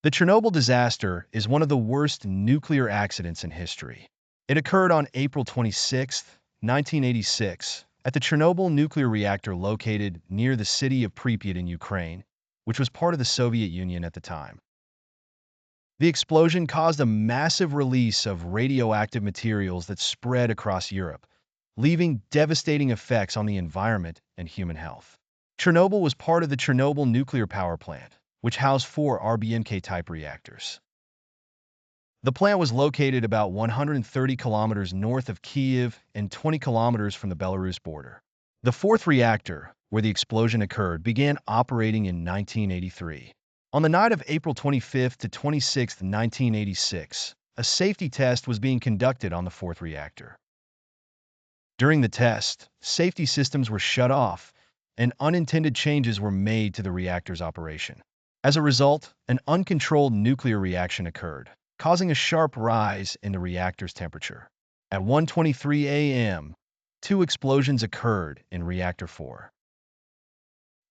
The Chernobyl disaster is one of the worst nuclear accidents in history. It occurred on April 26, 1986, at the Chernobyl nuclear reactor located near the city of Pripyat in Ukraine, which was part of the Soviet Union at the time. The explosion caused a massive release of radioactive materials that spread across Europe, leaving devastating effects on the environment and human health. Chernobyl was part of the Chernobyl nuclear power plant, which housed 4 RBMK-type reactors. The plant was located about 130 kilometers north of Kyiv and 20 kilometers from the Belarus border. The fourth reactor, where the explosion occurred, began operating in 1983. On the night of April 25 to 26, 1986, a safety test was being conducted on the fourth reactor. During the test, safety systems were shut off, and unintended changes were made to the reactor's operation. As a result, an uncontrolled nuclear reaction occurred, causing a sharp rise in the reactor's temperature. At 1:23 a.m., 2 explosions occurred in Reactor 4.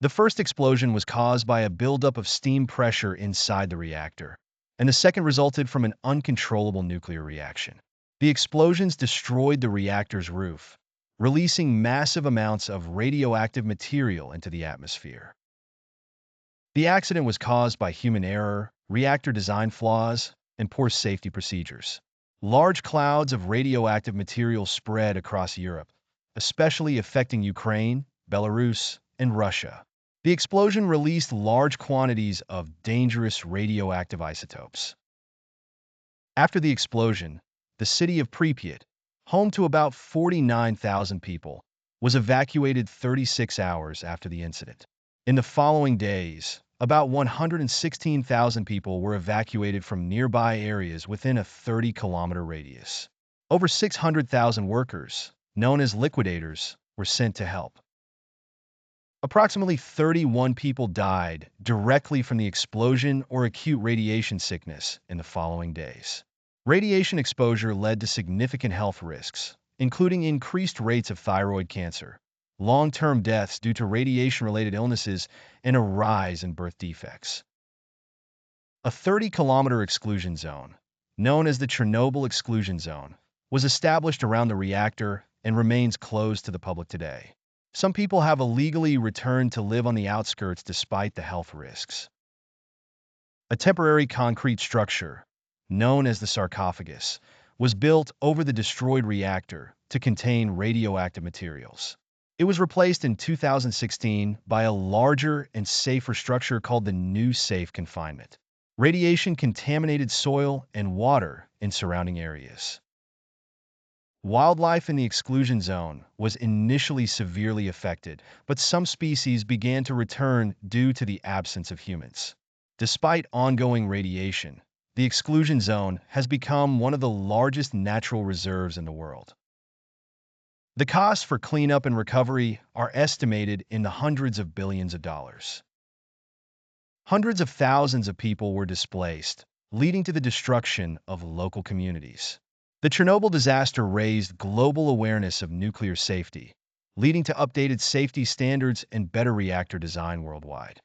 The first explosion was caused by a buildup of steam pressure inside the reactor, and the second resulted from an uncontrollable nuclear reaction. The explosions destroyed the reactor's roof, releasing massive amounts of radioactive material into the atmosphere. The accident was caused by human error, reactor design flaws, and poor safety procedures. Large clouds of radioactive material spread across Europe, especially affecting Ukraine, Belarus, and Russia. The explosion released large quantities of dangerous radioactive isotopes. After the explosion, the city of Pripyat, home to about 49,000 people, was evacuated 36 hours after the incident. In the following days, about 116,000 people were evacuated from nearby areas within a 30-kilometer radius. Over 600,000 workers, known as liquidators, were sent to help. Approximately 31 people died directly from the explosion or acute radiation sickness in the following days. Radiation exposure led to significant health risks, including increased rates of thyroid cancer, long-term deaths due to radiation-related illnesses, and a rise in birth defects. A 30-kilometer exclusion zone, known as the Chernobyl Exclusion Zone, was established around the reactor and remains closed to the public today. Some people have illegally returned to live on the outskirts despite the health risks. A temporary concrete structure, known as the sarcophagus, was built over the destroyed reactor to contain radioactive materials. It was replaced in 2016 by a larger and safer structure called the New Safe Confinement. Radiation contaminated soil and water in surrounding areas. Wildlife in the exclusion zone was initially severely affected, but some species began to return due to the absence of humans. Despite ongoing radiation, the exclusion zone has become one of the largest natural reserves in the world. The costs for cleanup and recovery are estimated in the hundreds of billions of dollars. Hundreds of thousands of people were displaced, leading to the destruction of local communities. The Chernobyl disaster raised global awareness of nuclear safety, leading to updated safety standards and better reactor design worldwide.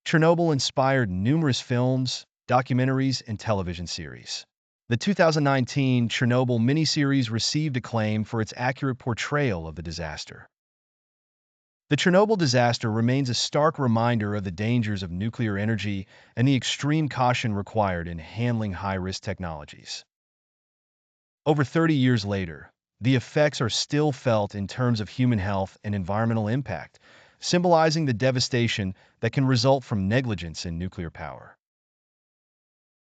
Chernobyl inspired numerous films, documentaries, and television series. The 2019 Chernobyl miniseries received acclaim for its accurate portrayal of the disaster. The Chernobyl disaster remains a stark reminder of the dangers of nuclear energy and the extreme caution required in handling high-risk technologies. Over 30 years later, the effects are still felt in terms of human health and environmental impact, symbolizing the devastation that can result from negligence in nuclear power.